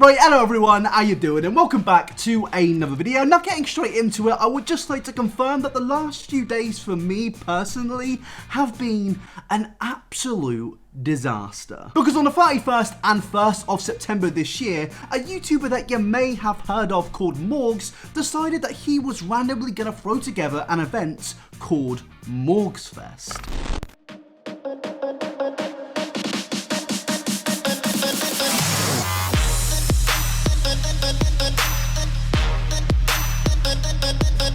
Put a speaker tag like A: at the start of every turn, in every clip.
A: Right, hello everyone, how you doing? And welcome back to another video. Now getting straight into it, I would just like to confirm that the last few days for me personally have been an absolute disaster. Because on the 31st and 1st of September this year, a YouTuber that you may have heard of called Morgz decided that he was randomly going to throw together an event called Morgzfest.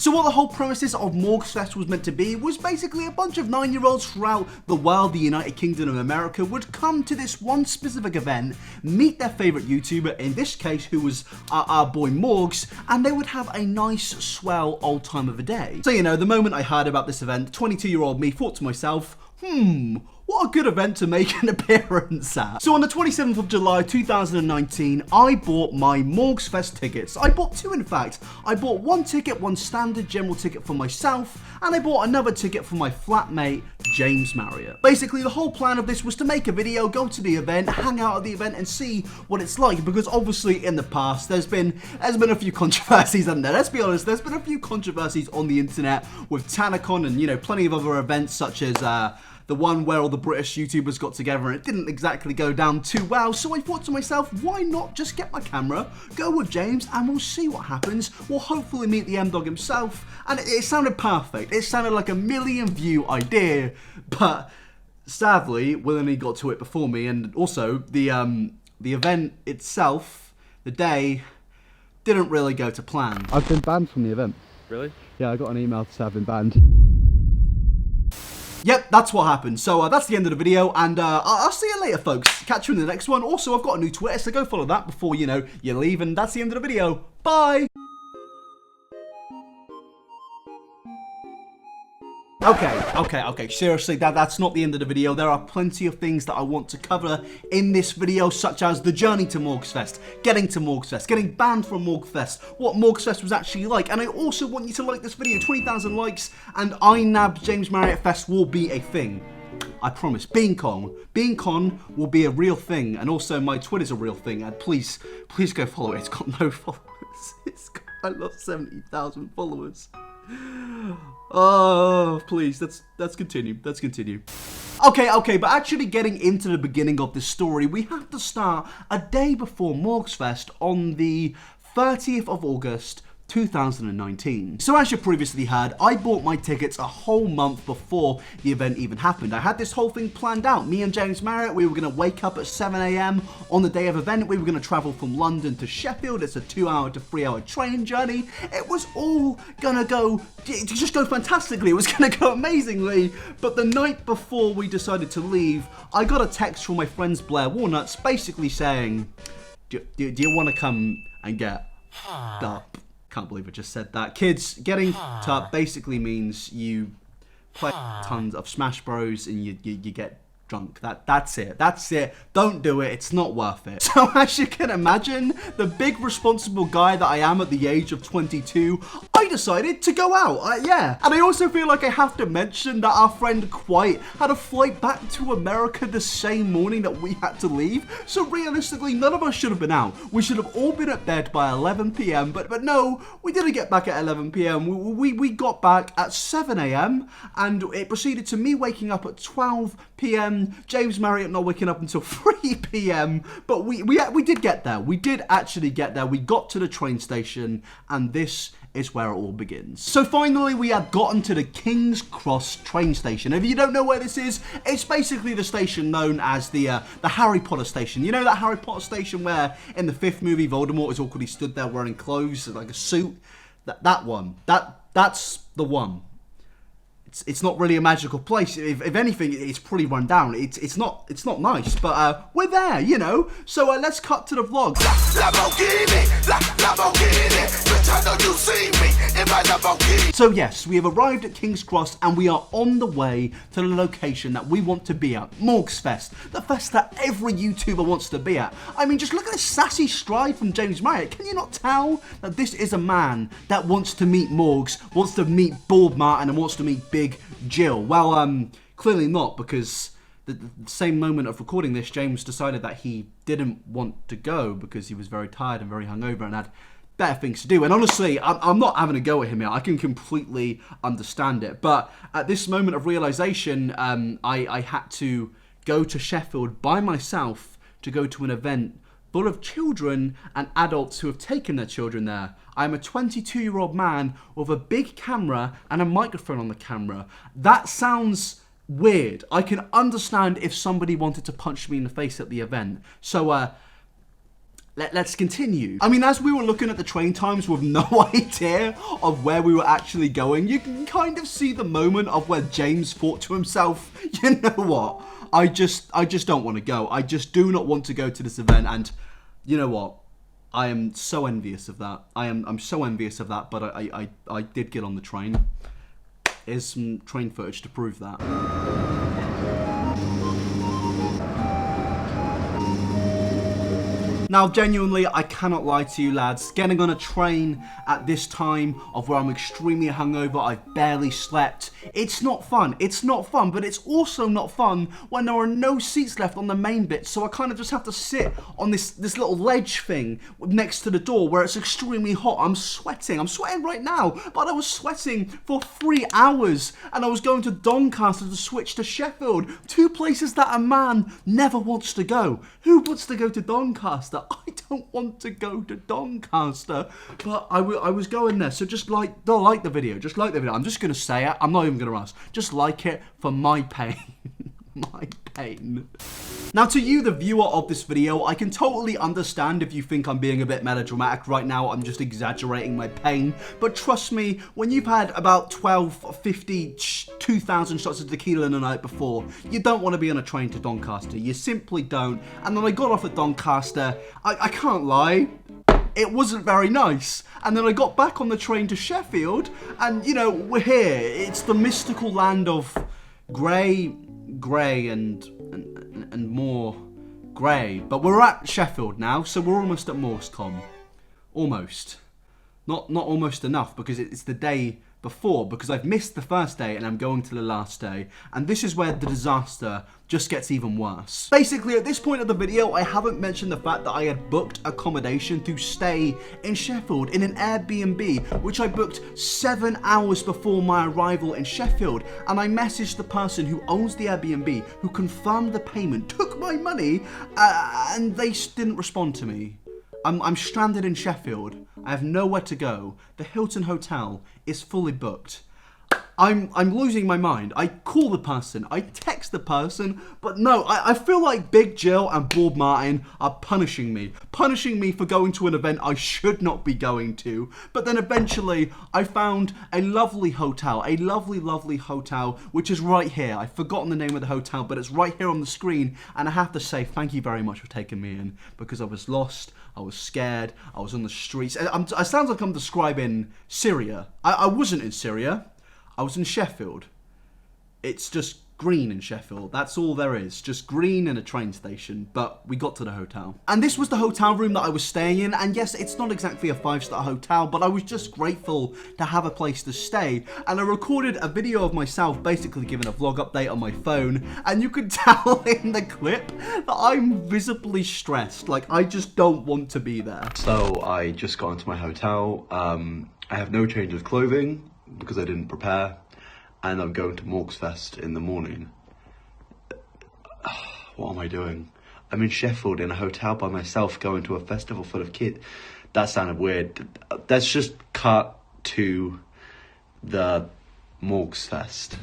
A: So what the whole premises of Morgzfest was meant to be was basically a bunch of 9-year-olds throughout the world, the United Kingdom of America, would come to this one specific event, meet their favourite YouTuber, in this case who was our boy Morgz, and they would have a nice, swell old time of a day. So, you know, the moment I heard about this event, 22-year-old me thought to myself, what a good event to make an appearance at. So on the 27th of July 2019, I bought my Morgzfest tickets. I bought two, in fact. I bought one ticket, one standard general ticket for myself, and I bought another ticket for my flatmate, James Marriott. Basically, the whole plan of this was to make a video, go to the event, hang out at the event, and see what it's like. Because obviously, in the past, there's been a few controversies, haven't there? Let's be honest, there's been a few controversies on the internet with Tanacon and, you know, plenty of other events such as the one where all the British YouTubers got together and it didn't exactly go down too well. So I thought to myself, why not just get my camera, go with James, and we'll see what happens. We'll hopefully meet the M-Dog himself. And it sounded perfect. It sounded like a million view idea. But sadly, WillNE got to it before me. And also, the event itself, the day, didn't really go to plan.
B: I've been banned from the event.
C: Really?
B: Yeah, I got an email to say I've been banned.
A: Yep, that's what happened. So that's the end of the video, and I'll see you later, folks. Catch you in the next one. Also, I've got a new Twitter, so go follow that before, you know, you leave, and that's the end of the video. Bye! Okay, seriously, that's not the end of the video. There are plenty of things that I want to cover in this video, such as the journey to Morgzfest, getting to Morgzfest, getting banned from Morgzfest, what Morgzfest was actually like, and I also want you to like this video. 20,000 likes, and iNabber James Marriott Fest will be a thing. I promise. BeingCon will be a real thing, and also my Twitter's a real thing, and please go follow it. It's got no followers. I lost 70,000 followers. Oh, please, let's continue. Okay, but actually getting into the beginning of this story, we have to start a day before Morgzfest on the 30th of August, 2019. So as you previously heard, I bought my tickets a whole month before the event even happened. I had this whole thing planned out. Me and James Marriott, we were going to wake up at 7 AM on the day of event. We were going to travel from London to Sheffield. It's a 2-hour to 3-hour train journey. It was all going to just go fantastically. It was going to go amazingly. But the night before we decided to leave, I got a text from my friends Blair Walnuts basically saying, do you want to come and get up? Can't believe I just said that. Kids, getting up basically means you play tons of Smash Bros and you get drunk. That's it. Don't do it. It's not worth it. So as you can imagine, the big responsible guy that I am at the age of 22, I decided to go out. Yeah. And I also feel like I have to mention that our friend Quite had a flight back to America the same morning that we had to leave. So realistically, none of us should have been out. We should have all been at bed by 11 PM. But no, we didn't get back at 11 PM. We got back at 7 AM. And it proceeded to me waking up at 12 PM. James Marriott not waking up until 3 PM. But we did get there. We did actually get there. We got to the train station. And this is where it all begins. So finally, we had gotten to the King's Cross train station. If you don't know where this is, it's basically the station known as the Harry Potter station. You know that Harry Potter station where in the 5th movie Voldemort is awkwardly stood there wearing clothes like a suit? That one. That's the one. It's not really a magical place. If anything, it's pretty run down. It's not nice, but we're there, you know. So let's cut to the vlog. So yes, we have arrived at King's Cross and we are on the way to the location that we want to be at, Morgzfest, the fest that every YouTuber wants to be at. I mean, just look at the sassy stride from James Marriott. Can you not tell that this is a man that wants to meet Morgz, wants to meet Bald Martin, and wants to meet Big Jill? Well, clearly not, because the same moment of recording this, James decided that he didn't want to go because he was very tired and very hungover and had better things to do. And honestly, I'm not having a go at him here. I can completely understand it. But at this moment of realization, I had to go to Sheffield by myself to go to an event full of children and adults who have taken their children there. I'm a 22-year-old man with a big camera and a microphone on the camera. That sounds weird. I can understand if somebody wanted to punch me in the face at the event. So, let's continue. I mean, as we were looking at the train times with no idea of where we were actually going, you can kind of see the moment of where James thought to himself, you know what? I just don't want to go. I just do not want to go to this event. And you know what? I am so envious of that. I'm so envious of that. But I did get on the train. Here's some train footage to prove that. Now, genuinely, I cannot lie to you, lads. Getting on a train at this time of where I'm extremely hungover, I've barely slept. It's not fun. It's not fun, but it's also not fun when there are no seats left on the main bit. So I kind of just have to sit on this little ledge thing next to the door where it's extremely hot. I'm sweating. I'm sweating right now, but I was sweating for 3 hours, and I was going to Doncaster to switch to Sheffield, 2 places that a man never wants to go. Who wants to go to Doncaster? I don't want to go to Doncaster, but I was going there. So just like the video. Just like the video. I'm just going to say it. I'm not even going to ask. Just like it for my pain. My pain. Now, to you, the viewer of this video, I can totally understand if you think I'm being a bit melodramatic right now. I'm just exaggerating my pain. But trust me, when you've had about 12, 50, 2,000 shots of tequila in the night before, you don't want to be on a train to Doncaster. You simply don't. And then I got off at Doncaster. I can't lie. It wasn't very nice. And then I got back on the train to Sheffield. And, you know, we're here. It's the mystical land of grey and more grey. But we're at Sheffield now, so we're almost at Morgz. Almost. Not almost enough, because it's the day before, because I've missed the first day and I'm going to the last day. And this is where the disaster just gets even worse. Basically, at this point of the video, I haven't mentioned the fact that I had booked accommodation to stay in Sheffield in an Airbnb, which I booked 7 hours before my arrival in Sheffield. And I messaged the person who owns the Airbnb, who confirmed the payment, took my money, and they didn't respond to me. I'm stranded in Sheffield. I have nowhere to go. The Hilton Hotel is fully booked. I'm losing my mind. I call the person, I text the person, but no, I feel like Big Jill and Bob Martin are punishing me for going to an event I should not be going to. But then eventually I found a lovely hotel, a lovely hotel, which is right here. I've forgotten the name of the hotel, but it's right here on the screen. And I have to say thank you very much for taking me in, because I was lost, I was scared, I was on the streets. I sound like I'm describing Syria. I wasn't in Syria. I was in Sheffield. It's just green in Sheffield. That's all there is. Just green and a train station. But we got to the hotel. And this was the hotel room that I was staying in. And yes, it's not exactly a 5-star hotel, but I was just grateful to have a place to stay. And I recorded a video of myself basically giving a vlog update on my phone. And you could tell in the clip that I'm visibly stressed. Like, I just don't want to be there. So I just got into my hotel. I have no change of clothing, because I didn't prepare, and I'm going to Morgzfest in the morning. What am I doing? I'm in Sheffield in a hotel by myself going to a festival full of kids. That sounded weird. Let's just cut to the Morgzfest.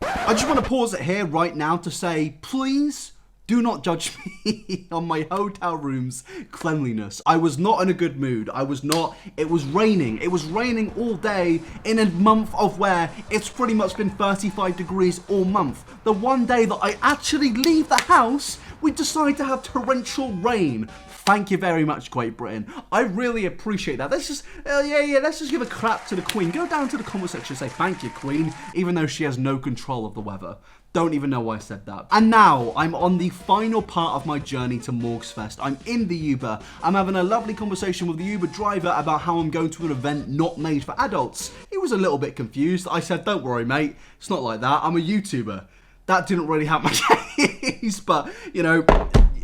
A: I just want to pause it here right now to say, please do not judge me on my hotel room's cleanliness. I was not in a good mood. It was raining. It was raining all day in a month of where it's pretty much been 35 degrees all month. The one day that I actually leave the house, we decide to have torrential rain. Thank you very much, Great Britain. I really appreciate that. Let's just, let's just give a clap to the Queen. Go down to the comment section and say thank you, Queen, even though she has no control of the weather. Don't even know why I said that. And now, I'm on the final part of my journey to Morgzfest. I'm in the Uber. I'm having a lovely conversation with the Uber driver about how I'm going to an event not made for adults. He was a little bit confused. I said, don't worry, mate. It's not like that. I'm a YouTuber. That didn't really help my case, but, you know,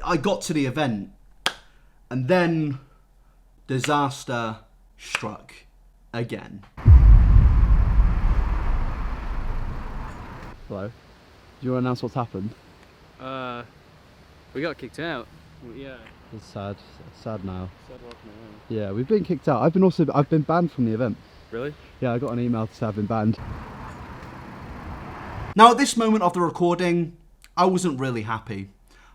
A: I got to the event. And then, disaster struck again.
B: Hello. Do you want to announce what's happened?
C: We got kicked out. Yeah.
B: It's sad. It's sad now.
C: Sad rock now.
B: Yeah, we've been kicked out. I've been banned from the event.
C: Really?
B: Yeah, I got an email to say I've been banned.
A: Now, at this moment of the recording, I wasn't really happy.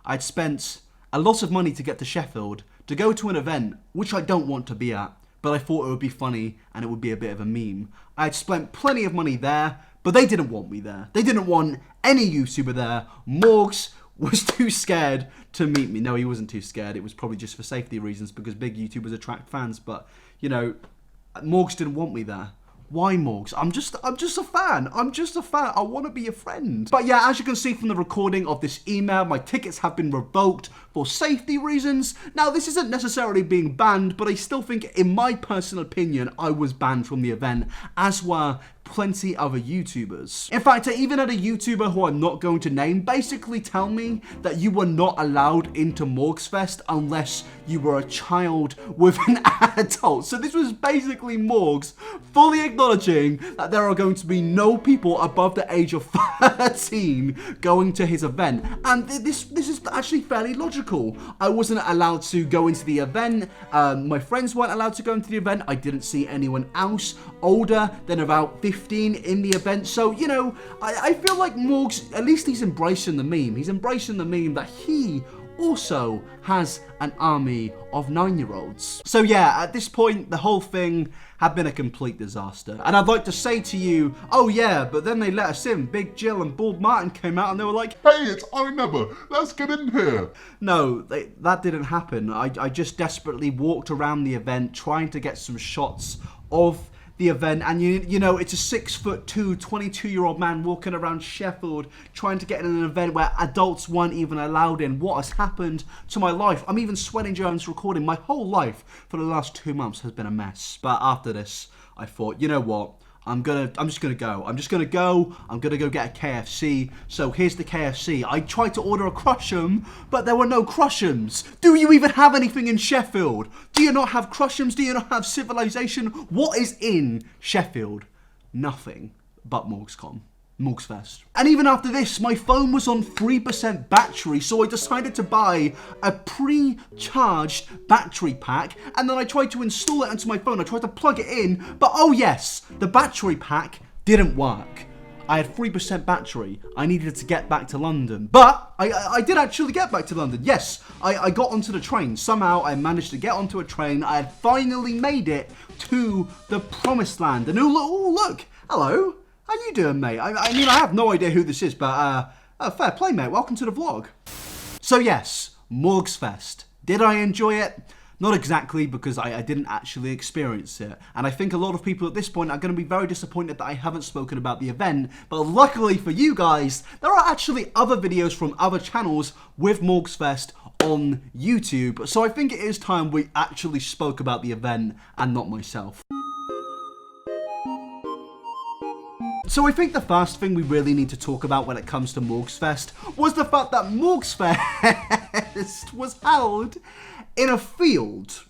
A: I'd spent a lot of money to get to Sheffield to go to an event which I don't want to be at, but I thought it would be funny and it would be a bit of a meme. I'd spent plenty of money there, but they didn't want me there. They didn't want any YouTuber there. Morgz was too scared to meet me. No, he wasn't too scared. It was probably just for safety reasons because big YouTubers attract fans. But, you know, Morgz didn't want me there. Why, Morgz? I'm just a fan. I'm just a fan. I want to be a friend. But yeah, as you can see from the recording of this email, my tickets have been revoked for safety reasons. Now, this isn't necessarily being banned, but I still think, in my personal opinion, I was banned from the event, as were plenty other YouTubers. In fact, I even had a YouTuber who I'm not going to name basically tell me that you were not allowed into Morgzfest unless you were a child with an adult. So this was basically Morgz fully acknowledging that there are going to be no people above the age of 13 going to his event. And this is actually fairly logical. I wasn't allowed to go into the event. My friends weren't allowed to go into the event. I didn't see anyone else older than about 15 in the event. So, you know, I feel like Morgz, at least he's embracing the meme. He's embracing the meme that he also has an army of 9-year-olds. So yeah, at this point, the whole thing had been a complete disaster. And I'd like to say to you, oh yeah, but then they let us in. Big Jill and Bald Martin came out and they were like,
D: hey, it's iNabber, let's get in here.
A: No, that didn't happen. I just desperately walked around the event trying to get some shots of the event, and you know, it's a 6'2", 22-year-old man walking around Sheffield trying to get in an event where adults weren't even allowed in. What has happened to my life? I'm even sweating during this recording. My whole life for the last 2 months has been a mess. But after this, I thought, you know what? I'm just gonna go. I'm gonna go get a KFC. So here's the KFC. I tried to order a Crush'em, but there were no Crush'ems. Do you even have anything in Sheffield? Do you not have Crush'ems? Do you not have civilization? What is in Sheffield? Nothing but Morgzfest. And even after this, my phone was on 3% battery, so I decided to buy a pre-charged battery pack, and then I tried to install it onto my phone. I tried to plug it in, but oh yes, the battery pack didn't work. I had 3% battery. I needed to get back to London. But I did actually get back to London. Yes, I got onto the train. Somehow I managed to get onto a train. I had finally made it to the promised land. And oh look, hello. How you doing, mate? I mean, I have no idea who this is, but fair play, mate. Welcome to the vlog. So yes, Morgzfest. Did I enjoy it? Not exactly, because I didn't actually experience it. And I think a lot of people at this point are going to be very disappointed that I haven't spoken about the event. But luckily for you guys, there are actually other videos from other channels with Morgzfest on YouTube. So I think it is time we actually spoke about the event and not myself. So I think the first thing we really need to talk about when it comes to Morgzfest was the fact that Morgzfest was held in a field.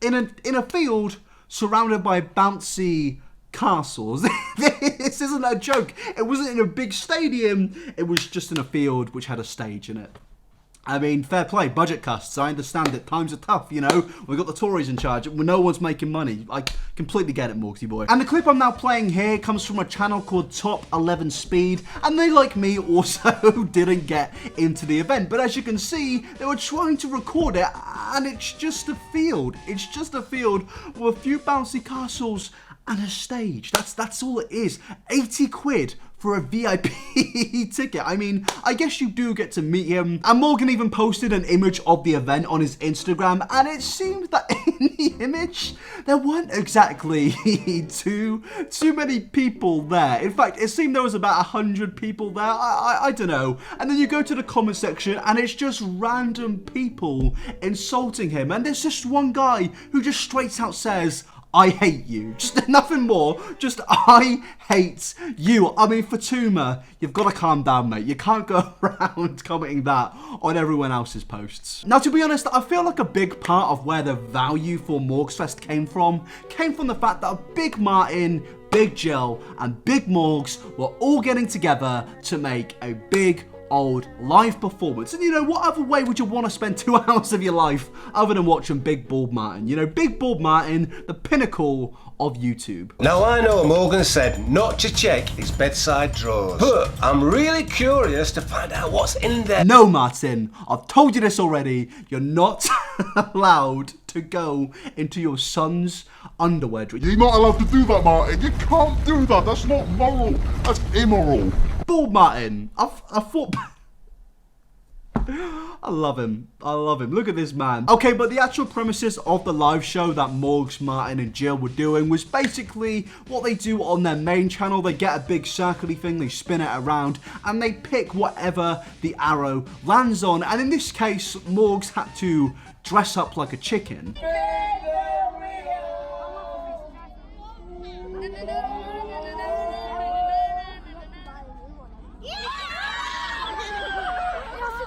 A: In a field surrounded by bouncy castles. This isn't a joke. It wasn't in a big stadium. It was just in a field which had a stage in it. I mean, fair play, budget cuts. I understand it. Times are tough, you know. We've got the Tories in charge. No one's making money. I completely get it, Morgsy boy. And the clip I'm now playing here comes from a channel called Top 11 Speed. And they, like me, also didn't get into the event. But as you can see, they were trying to record it. And it's just a field. It's just a field with a few bouncy castles and a stage. That's all it is. 80 quid for a VIP ticket. I mean, I guess you do get to meet him. And Morgan even posted an image of the event on his Instagram, and it seems that in the image, there weren't exactly too many people there. In fact, it seemed there was about 100 people there. I don't know. And then you go to the comment section and it's just random people insulting him. And there's just one guy who just straight out says, I hate you. Just nothing more. Just, I hate you. I mean, Fatuma, you've got to calm down, mate. You can't go around commenting that on everyone else's posts. Now, to be honest, I feel like a big part of where the value for Morgzfest came from the fact that Big Martin, Big Jill, and Big Morgz were all getting together to make a big old live performance. And you know, what other way would you want to spend 2 hours of your life other than watching Big Bald Martin? You know, Big Bald Martin, the pinnacle of YouTube.
E: Now I know Morgan said not to check his bedside drawers, but I'm really curious to find out what's in there.
A: No, Martin, I've told you this already. You're not allowed to go into your son's underwear drawer.
D: You're not allowed to do that, Martin. You can't do that. That's not moral. That's immoral.
A: Bald Martin, I thought... I love him. I love him. Look at this man. Okay, but the actual premises of the live show that Morgz, Martin, and Jill were doing was basically what they do on their main channel. They get a big circly thing, they spin it around, and they pick whatever the arrow lands on. And in this case, Morgz had to dress up like a chicken.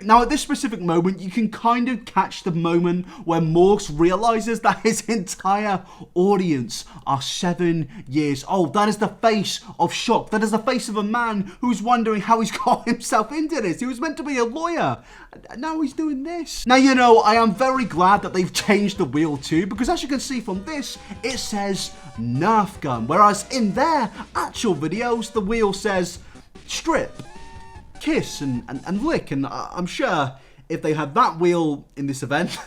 A: Now, at this specific moment, you can kind of catch the moment where Morgz realizes that his entire audience are 7 years old. That is the face of shock. That is the face of a man who's wondering how he's got himself into this. He was meant to be a lawyer, and now he's doing this. Now, you know, I am very glad that they've changed the wheel too, because as you can see from this, it says Nerf gun, whereas in their actual videos, the wheel says strip, kiss and lick. And I'm sure if they had that wheel in this event,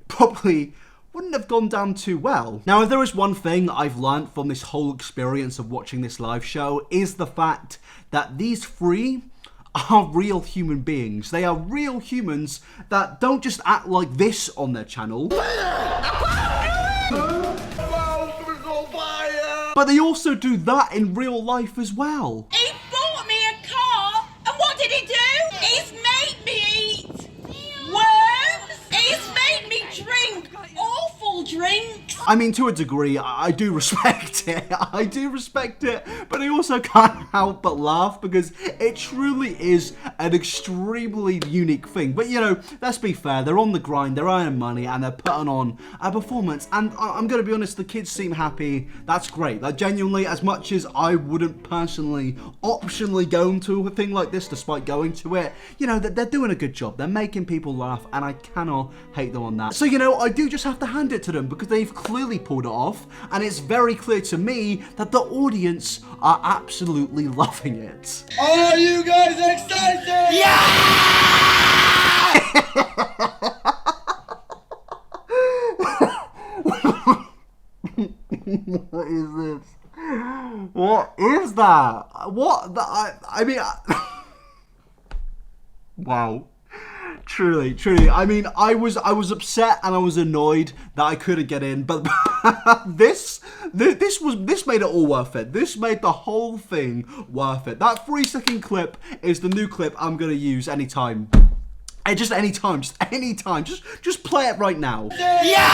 A: probably wouldn't have gone down too well. Now, if there is one thing I've learned from this whole experience of watching this live show, is the fact that these three are real human beings. They are real humans that don't just act like this on their channel, but they also do that in real life as well.
F: He bought me a car, and what did he do? He's made me eat worms. He's made me drink awful drinks.
A: I mean, to a degree, I do respect it. I do respect it, but I also can't help but laugh because it truly is an extremely unique thing. But, you know, let's be fair. They're on the grind, they're earning money, and they're putting on a performance. And I'm going to be honest, the kids seem happy. That's great. Like, genuinely, as much as I wouldn't personally optionally go into a thing like this despite going to it, you know, they're doing a good job. They're making people laugh, and I cannot hate them on that. So, you know, I do just have to hand it to them because they've clearly pulled it off, and it's very clear to me that the audience are absolutely loving it.
G: Are you guys excited?
A: What is this? What is that? What? I mean, wow. Truly. I mean, I was upset and I was annoyed that I couldn't get in, but this made it all worth it. This made the whole thing worth it. That 3-second clip is the new clip I'm gonna use anytime. And just anytime. Just play it right now. Yeah!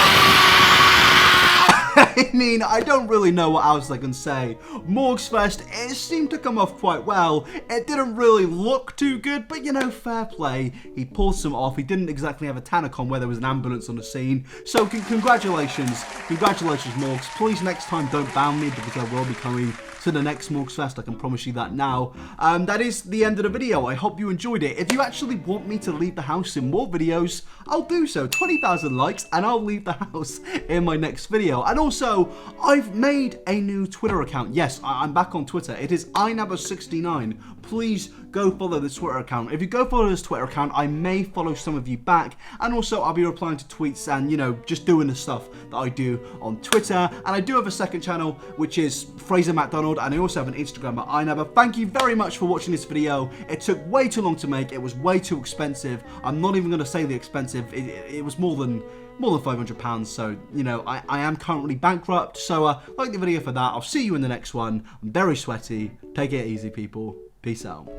A: I mean, I don't really know what else I can say. Morgzfest, it seemed to come off quite well. It didn't really look too good, but you know, fair play. He pulled some off. He didn't exactly have a Tanacon where there was an ambulance on the scene. So congratulations. Congratulations, Morgz. Please next time don't ban me because I will be coming to the next Morgzfest, I can promise you that now. That is the end of the video. I hope you enjoyed it. If you actually want me to leave the house in more videos, I'll do so. 20,000 likes and I'll leave the house in my next video. And also, I've made a new Twitter account. Yes, I'm back on Twitter. It is iNabber69. please go follow this Twitter account. If you go follow this Twitter account, I may follow some of you back, and also I'll be replying to tweets and, you know, just doing the stuff that I do on Twitter. And I do have a second channel, which is Fraser McDonald, and I also have an Instagram at iNabber. Thank you very much for watching this video. It took way too long to make. It was way too expensive. I'm not even going to say the expensive. It was more than £500, so, you know, I am currently bankrupt. So, like the video for that. I'll see you in the next one. I'm very sweaty. Take it easy, people. Peace out.